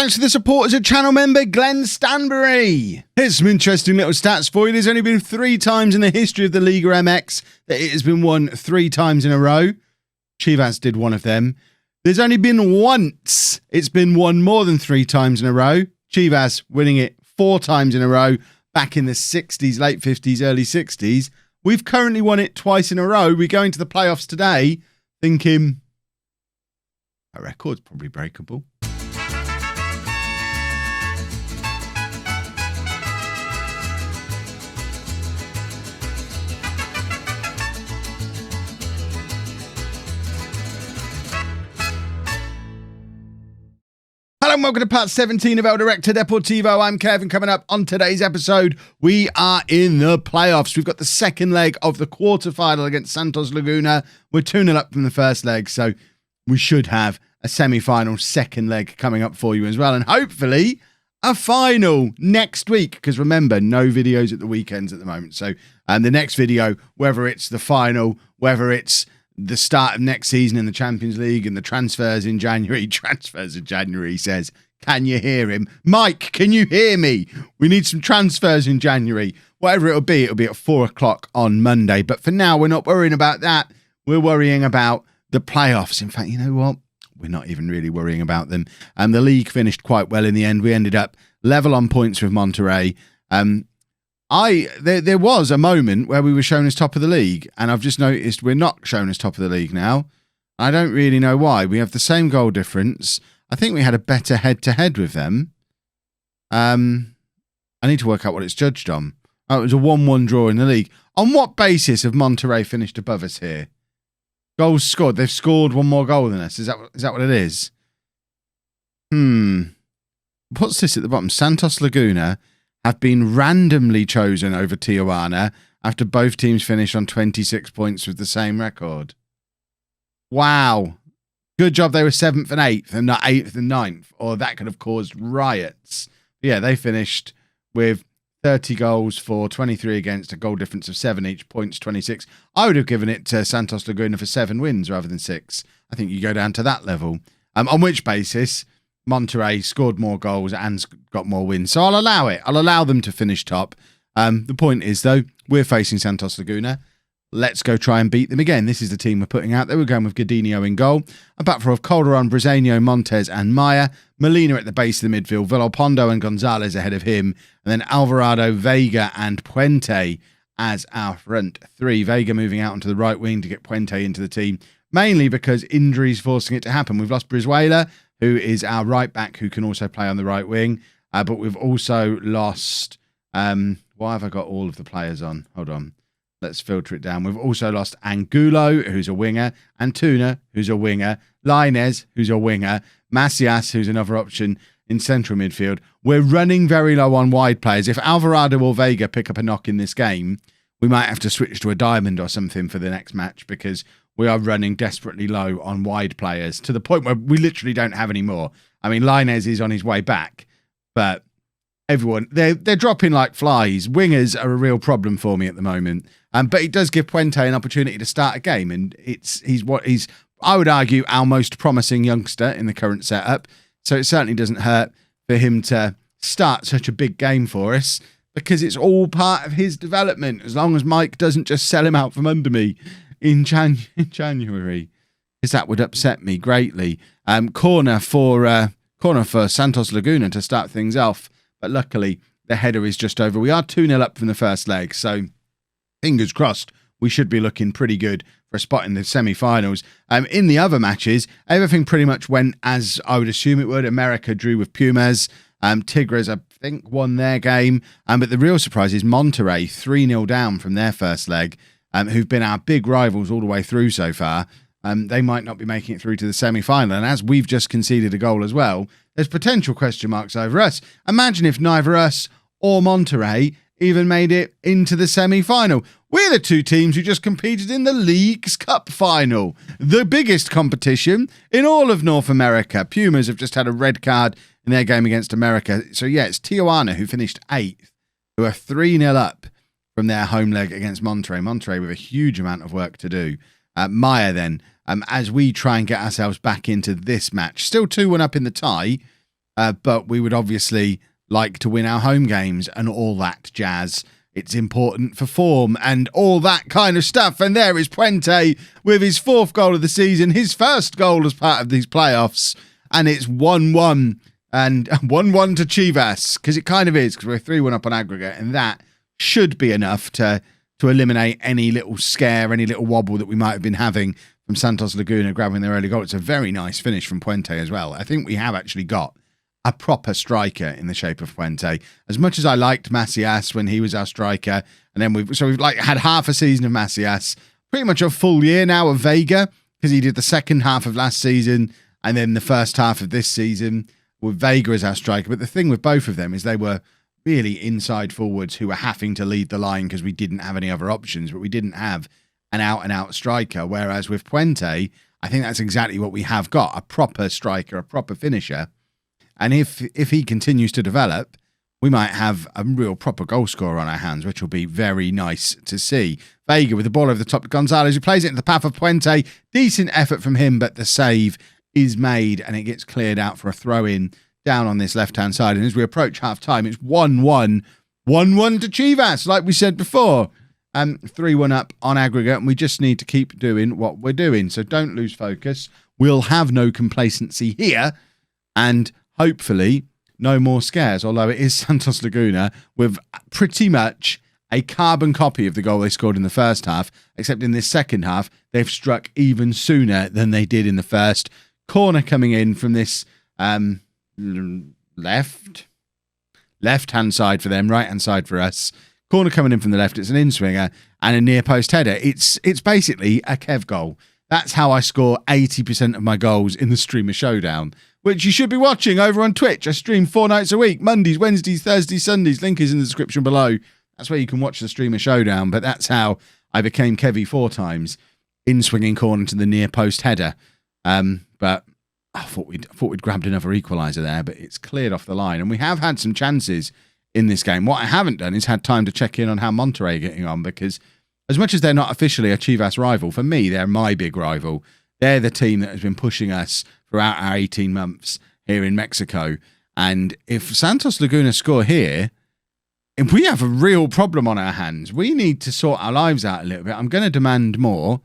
Thanks to the support as a channel member, Glenn Stanbury. Here's some interesting little stats for you. There's only been 3 times in the history of the Liga MX that it has been won 3 times in a row. Chivas did one of them. There's only been once it's been won more than 3 times in a row. Chivas winning it 4 times in a row back in the 60s, late 50s, early 60s. We've currently won it twice in a row. We go into the playoffs today thinking that record's probably breakable. Hello and welcome to part 17 of El Director Deportivo. I'm Kevin. Coming up on today's episode, we are in the playoffs. We've got the second leg of the quarterfinal against Santos Laguna. We're 2-0 up from the first leg, so we should have a semi-final second leg coming up for you as well. And hopefully a final next week, because remember, no videos at the weekends at the moment. So the next video, whether it's the final, whether it's the start of next season in the Champions League and the transfers in January. Transfers in January, he says. Can you hear him? Mike, can you hear me? We need some transfers in January. Whatever it'll be at 4 o'clock on Monday. But for now, we're not worrying about that. We're worrying about the playoffs. In fact, you know what? We're not even really worrying about them. The league finished quite well in the end. We ended up level on points with Monterrey. There was a moment where we were shown as top of the league, and I've just noticed we're not shown as top of the league now. I don't really know why. We have the same goal difference. I think we had a better head-to-head with them. I need to work out what it's judged on. Oh, it was a 1-1 draw in the league. On what basis have Monterrey finished above us here? Goals scored. They've scored one more goal than us. Is that what it is? What's this at the bottom? Santos Laguna have been randomly chosen over Tijuana after both teams finished on 26 points with the same record. Wow. Good job they were 7th and 8th and not 8th and 9th, or that could have caused riots. But yeah, they finished with 30 goals for 23 against, a goal difference of 7 each, points 26. I would have given it to Santos Laguna for 7 wins rather than 6. I think you go down to that level. On which basis Monterrey scored more goals and got more wins. So I'll allow it. I'll allow them to finish top. The point is, though, we're facing Santos Laguna. Let's go try and beat them again. This is the team we're putting out there. We're going with Godinho in goal. A back four of Calderon, Breseño, Montes and Maya. Molina at the base of the midfield. Villalpando and Gonzalez ahead of him. And then Alvarado, Vega and Puente as our front 3. Vega moving out onto the right wing to get Puente into the team. Mainly because injuries forcing it to happen. We've lost Brizuela, who is our right back, who can also play on the right wing. But we've also lost... why have I got all of the players on? Hold on. Let's filter it down. We've also lost Angulo, who's a winger. Antuna, who's a winger. Lainez, who's a winger. Macias, who's another option in central midfield. We're running very low on wide players. If Alvarado or Vega pick up a knock in this game, we might have to switch to a diamond or something for the next match, because we are running desperately low on wide players to the point where we literally don't have any more. I mean, Lainez is on his way back, but everyone, they're dropping like flies. Wingers are a real problem for me at the moment. But it does give Puente an opportunity to start a game, and he's I would argue our most promising youngster in the current setup. So it certainly doesn't hurt for him to start such a big game for us, because it's all part of his development, as long as Mike doesn't just sell him out from under me in January, because that would upset me greatly. Corner for Santos Laguna to start things off, but luckily the header is just over. We are 2-0 up from the first leg, so fingers crossed we should be looking pretty good for a spot in the semi-finals. In the other matches, everything pretty much went as I would assume it would. America drew with Pumas. Tigres, I think, won their game. But the real surprise is Monterrey, 3-0 down from their first leg, who've been our big rivals all the way through so far. They might not be making it through to the semi-final. And as we've just conceded a goal as well, there's potential question marks over us. Imagine if neither us or Monterrey even made it into the semi-final. We're the 2 teams who just competed in the League's Cup final, the biggest competition in all of North America. Pumas have just had a red card in their game against America. So yeah, it's Tijuana, who finished 8th, who are 3-0 up from their home leg against Monterrey. Monterrey with a huge amount of work to do. Maya then, as we try and get ourselves back into this match. Still 2-1 up in the tie, but we would obviously like to win our home games and all that jazz. It's important for form and all that kind of stuff. And there is Puente with his 4th goal of the season, his first goal as part of these playoffs. And it's 1-1 and 1-1 to Chivas, because it kind of is, because we're 3-1 up on aggregate. And that should be enough to eliminate any little scare, any little wobble that we might have been having from Santos Laguna grabbing their early goal. It's a very nice finish from Puente as well. I think we have actually got a proper striker in the shape of Puente. As much as I liked Macias when he was our striker, and then we've like had half a season of Macias, pretty much a full year now of Vega, because he did the second half of last season and then the first half of this season with Vega as our striker. But the thing with both of them is they were really inside forwards who were having to lead the line because we didn't have any other options, but we didn't have an out-and-out striker. Whereas with Puente, I think that's exactly what we have got, a proper striker, a proper finisher. And if he continues to develop, we might have a real proper goal scorer on our hands, which will be very nice to see. Vega with the ball over the top of Gonzalez, who plays it into the path of Puente. Decent effort from him, but the save is made and it gets cleared out for a throw-in down on this left-hand side. And as we approach half-time, it's 1-1. 1-1 to Chivas, like we said before. 3-1 up on aggregate, and we just need to keep doing what we're doing. So don't lose focus. We'll have no complacency here. And hopefully, no more scares, although it is Santos Laguna with pretty much a carbon copy of the goal they scored in the first half, except in this second half, they've struck even sooner than they did in the first. Corner coming in from this left-hand side for them, right-hand side for us. Corner coming in from the left, it's an in-swinger and a near-post header. It's basically a Kev goal. That's how I score 80% of my goals in the Streamer Showdown, which you should be watching over on Twitch. I stream 4 nights a week, Mondays, Wednesdays, Thursdays, Sundays. Link is in the description below. That's where you can watch the Streamer Showdown, but that's how I became Kevy 4 times, in-swinging corner to the near-post header. But I thought we'd grabbed another equaliser there, but it's cleared off the line. And we have had some chances in this game. What I haven't done is had time to check in on how Monterrey are getting on, because as much as they're not officially a Chivas rival, for me, they're my big rival. They're the team that has been pushing us throughout our 18 months here in Mexico. And if Santos Laguna score here, if we have a real problem on our hands, we need to sort our lives out a little bit. I'm going to demand more.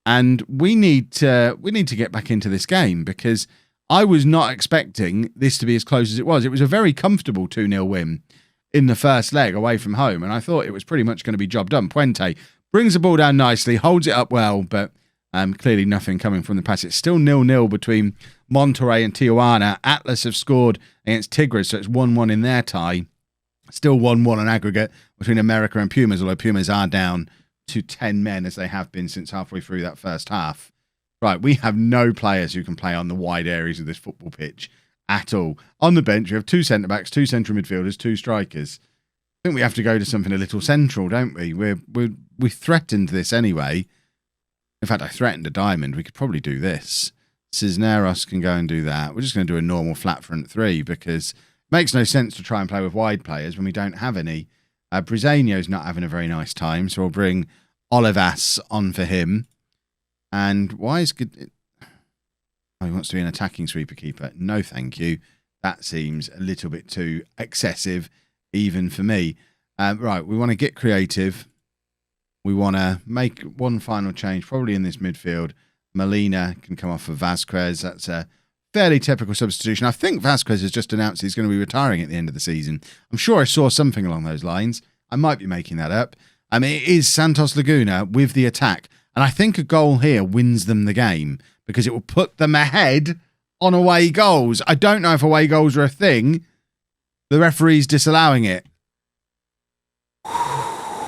And we need to get back into this game, because I was not expecting this to be as close as it was. It was a very comfortable 2-0 win in the first leg away from home, and I thought it was pretty much going to be job done. Puente brings the ball down nicely, holds it up well, but clearly nothing coming from the pass. It's still 0-0 between Monterrey and Tijuana. Atlas have scored against Tigres, so it's 1-1 in their tie. Still 1-1 on aggregate between America and Pumas, although Pumas are down to 10 men as they have been since halfway through that first half. Right, we have no players who can play on the wide areas of this football pitch at all. On the bench, we have 2 centre-backs, 2 central midfielders, 2 strikers. I think we have to go to something a little central, don't we? We threatened this anyway. In fact, I threatened a diamond. We could probably do this. Cisneros can go and do that. We're just going to do a normal flat front 3, because it makes no sense to try and play with wide players when we don't have any. Briseño's not having a very nice time, so we'll bring Olivas on for him. And why is good? Oh, he wants to be an attacking sweeper keeper. No, thank you. That seems a little bit too excessive, even for me. Right, we want to get creative. We want to make one final change, probably in this midfield. Molina can come off for Vasquez. That's a fairly typical substitution. I think Vasquez has just announced he's going to be retiring at the end of the season. I'm sure I saw something along those lines. I might be making that up. I mean, it is Santos Laguna with the attack. And I think a goal here wins them the game, because it will put them ahead on away goals. I don't know if away goals are a thing. The referee's disallowing it.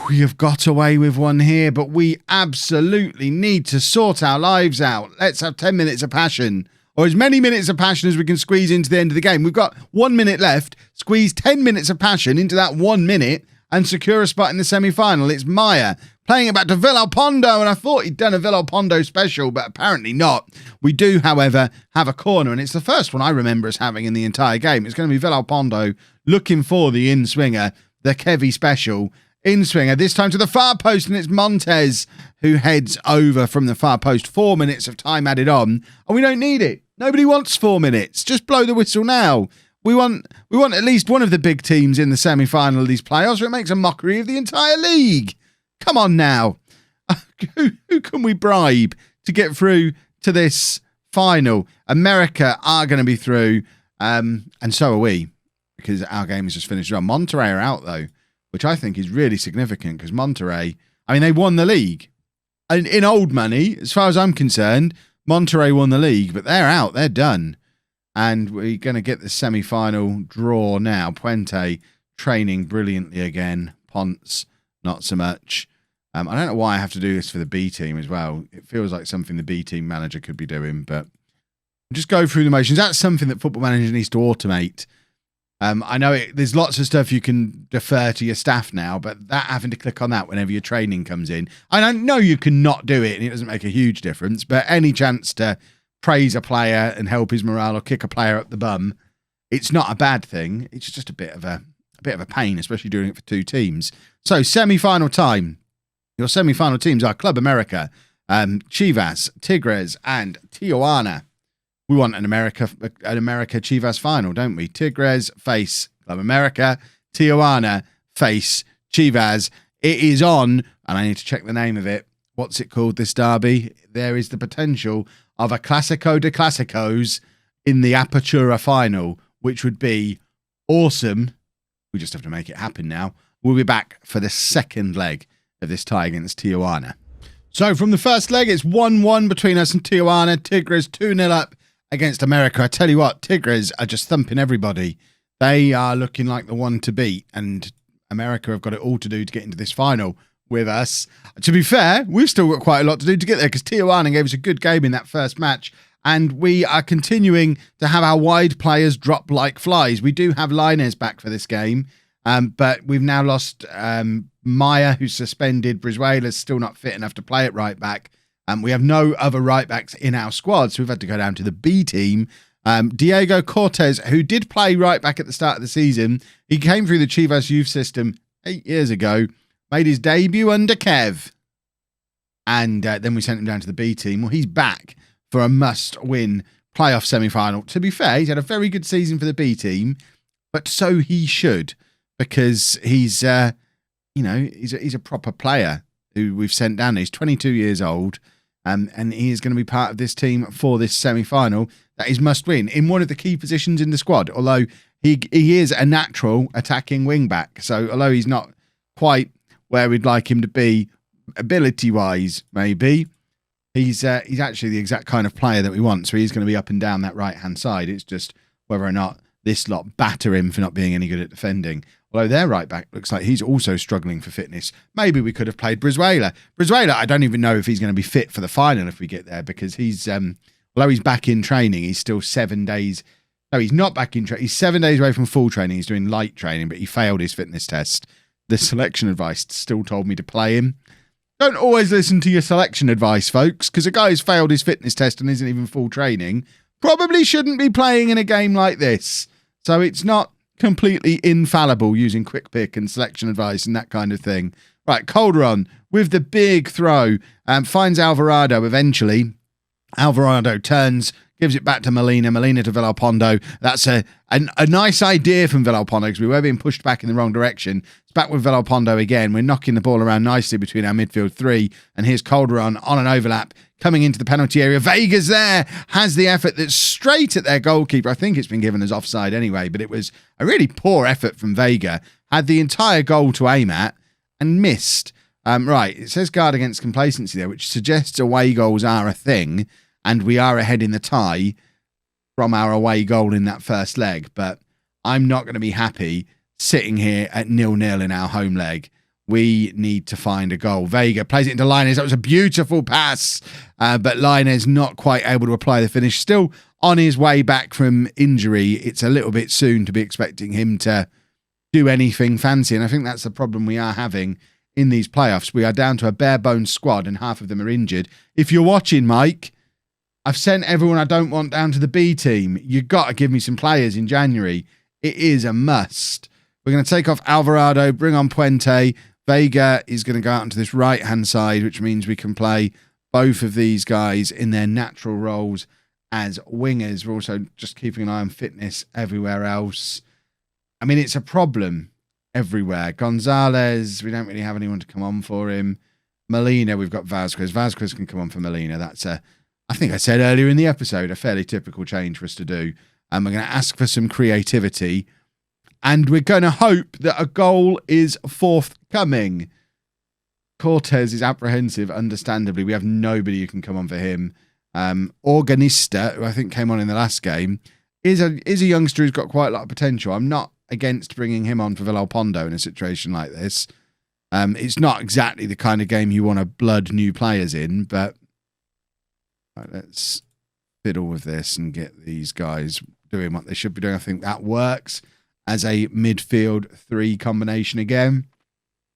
We have got away with one here, but we absolutely need to sort our lives out. Let's have 10 minutes of passion, or as many minutes of passion as we can squeeze into the end of the game. We've got 1 minute left. Squeeze 10 minutes of passion into that 1 minute and secure a spot in the semi-final. It's Maya playing it back to Villalpando, and I thought he'd done a Villalpando special, but apparently not. We do, however, have a corner, and it's the first one I remember us having in the entire game. It's going to be Villalpando looking for the in-swinger, the Kevy special in-swinger, this time to the far post, and it's Montez who heads over from the far post. 4 minutes of time added on, and we don't need it. Nobody wants 4 minutes. Just blow the whistle now. We want at least one of the big teams in the semi-final of these playoffs, or it makes a mockery of the entire league. Come on now. Who can we bribe to get through to this final? America are going to be through, and so are we, because our game is just finished on. Monterrey are out, though, which I think is really significant, because Monterrey, they won the league. And in old money, as far as I'm concerned, Monterrey won the league, but they're out. They're done. And we're going to get the semi-final draw now. Puente training brilliantly again. Ponce, not so much. I don't know why I have to do this for the B team as well. It feels like something the B team manager could be doing, but just go through the motions. That's something that Football Manager needs to automate. I know there's lots of stuff you can defer to your staff now, but that having to click on that whenever your training comes in, I know you can not do it and it doesn't make a huge difference, but any chance to praise a player and help his morale or kick a player up the bum, it's not a bad thing. It's just a bit of a pain, especially doing it for two teams. So semi-final time. Your semi-final teams are Club America, Chivas, Tigres, and Tijuana. We want an America Chivas final, don't we? Tigres face Club America, Tijuana face Chivas. It is on, and I need to check the name of it. What's it called, this derby? There is the potential of a Clásico de Clásicos in the Apertura final, which would be awesome. We just have to make it happen now. We'll be back for the second leg of this tie against Tijuana. So from the first leg, it's 1-1 between us and Tijuana. Tigres 2-0 up against America. I tell you what, Tigres are just thumping everybody. They are looking like the one to beat, and America have got it all to do to get into this final with us. To be fair, we've still got quite a lot to do to get there, because Tijuana gave us a good game in that first match, and we are continuing to have our wide players drop like flies. We do have Lainez back for this game, but we've now lost Maya, who's suspended. Brizuela's still not fit enough to play at right back. We have no other right backs in our squad, so we've had to go down to the B team. Diego Cortez, who did play right back at the start of the season, he came through the Chivas youth system 8 years ago, made his debut under Kev, and then we sent him down to the B team. Well, he's back for a must-win playoff semi-final. To be fair, he's had a very good season for the B team, but so he should, because he's a proper player who we've sent down. He's 22 years old, and he is going to be part of this team for this semi-final. That is must-win in one of the key positions in the squad, although he is a natural attacking wing-back. So although he's not quite where we'd like him to be ability-wise, maybe, he's actually the exact kind of player that we want. So he's going to be up and down that right-hand side. It's just whether or not this lot batter him for not being any good at defending. Although their right back looks like he's also struggling for fitness. Maybe we could have played Brizuela. Brizuela, I don't even know if he's going to be fit for the final if we get there, because he's, although he's back in training, he's still 7 days. No, he's not back in training. He's 7 days away from full training. He's doing light training, but he failed his fitness test. The selection advice still told me to play him. Don't always listen to your selection advice, folks, because a guy who's failed his fitness test and isn't even full training probably shouldn't be playing in a game like this. So it's not completely infallible using quick pick and selection advice and that kind of thing. Right, Calderon with the big throw, finds Alvarado eventually. Alvarado turns, gives it back to Molina to Villalpando. That's a nice idea from Villalpando, because we were being pushed back in the wrong direction. It's back with Villalpando again. We're knocking the ball around nicely between our midfield three, and here's Calderon on an overlap, coming into the penalty area. Vega's there, has the effort that's straight at their goalkeeper. I think it's been given as offside anyway, but it was a really poor effort from Vega. Had the entire goal to aim at and missed. Right, it says guard against complacency there, which suggests away goals are a thing, and we are ahead in the tie from our away goal in that first leg. But I'm not going to be happy sitting here at 0-0 in our home leg. We need to find a goal. Vega plays it into Lainez. That was a beautiful pass, but Lainez not quite able to apply the finish. Still on his way back from injury. It's a little bit soon to be expecting him to do anything fancy, and I think that's the problem we are having in these playoffs. We are down to a bare bones squad, and half of them are injured. If you're watching, Mike, I've sent everyone I don't want down to the B team. You've got to give me some players in January. It is a must. We're going to take off Alvarado, bring on Puente. Vega is going to go out onto this right-hand side, which means we can play both of these guys in their natural roles as wingers. We're also just keeping an eye on fitness everywhere else. I mean, it's a problem everywhere. Gonzalez, we don't really have anyone to come on for him. Molina, we've got Vazquez. Vazquez can come on for Molina. That's I think I said earlier in the episode, a fairly typical change for us to do. And we're going to ask for some creativity. And we're going to hope that a goal is forthcoming. Cortez is apprehensive, understandably. We have nobody who can come on for him. Organista, who I think came on in the last game, is a youngster who's got quite a lot of potential. I'm not against bringing him on for Villalpando in a situation like this. It's not exactly the kind of game you want to blood new players in, but right, let's fiddle with this and get these guys doing what they should be doing. I think that works as a midfield 3 combination again.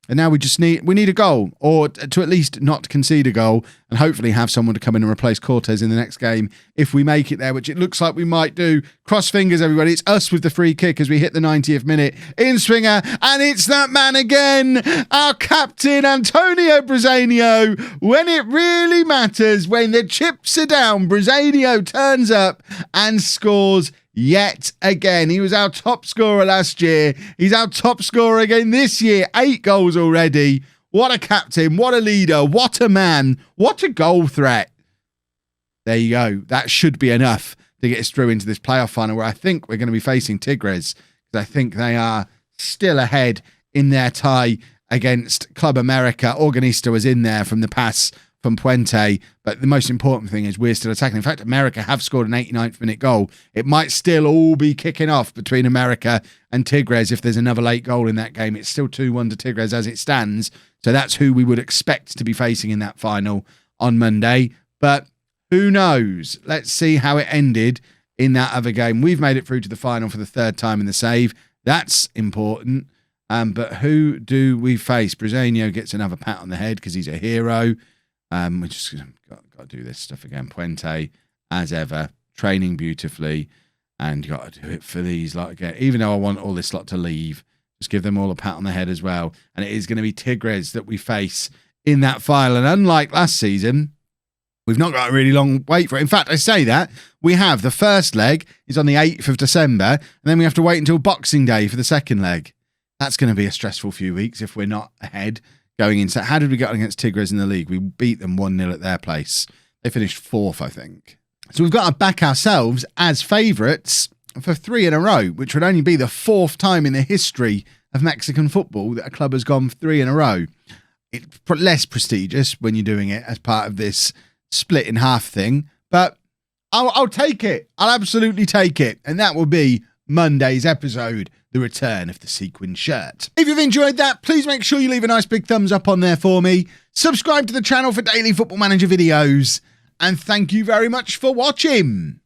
And now we need a goal, or to at least not concede a goal, and hopefully have someone to come in and replace Cortez in the next game if we make it there, which it looks like we might do. Cross fingers, everybody. It's us with the free kick as we hit the 90th minute in swinger, and it's that man again, our captain, Antonio Bresenio. When it really matters, when the chips are down, Bresenio turns up and scores yet again. He was our top scorer last year. He's our top scorer again this year. 8 goals already. What a captain. What a leader. What a man. What a goal threat. There you go. That should be enough to get us through into this playoff final where I think we're going to be facing Tigres, because I think they are still ahead in their tie against Club America. Organista was in there from the pass from Puente, but the most important thing is we're still attacking. In fact, America have scored an 89th minute goal. It might still all be kicking off between America and Tigres if there's another late goal in that game. It's still 2-1 to Tigres as it stands, so that's who we would expect to be facing in that final on Monday, but who knows? Let's see how it ended in that other game. We've made it through to the final for the 3rd time in the save. That's important, but who do we face? Bresenio gets another pat on the head because he's a hero. We just got to do this stuff again. Puente, as ever, training beautifully, and you got to do it for these lot again. Even though I want all this lot to leave, just give them all a pat on the head as well. And it is going to be Tigres that we face in that final. And unlike last season, we've not got a really long wait for it. In fact, I say that we have the first leg is on the 8th of December, and then we have to wait until Boxing Day for the second leg. That's going to be a stressful few weeks if we're not ahead. Going into, how did we get on against Tigres in the league? We beat them 1-0 at their place. They finished 4th, I think. So we've got to back ourselves as favourites for 3 in a row, which would only be the 4th time in the history of Mexican football that a club has gone 3 in a row. It's less prestigious when you're doing it as part of this split in half thing, but I'll take it. I'll absolutely take it. And that will be Monday's episode, the return of the sequin shirt. If you've enjoyed that, please make sure you leave a nice big thumbs up on there for me. Subscribe to the channel for daily Football Manager videos. And thank you very much for watching.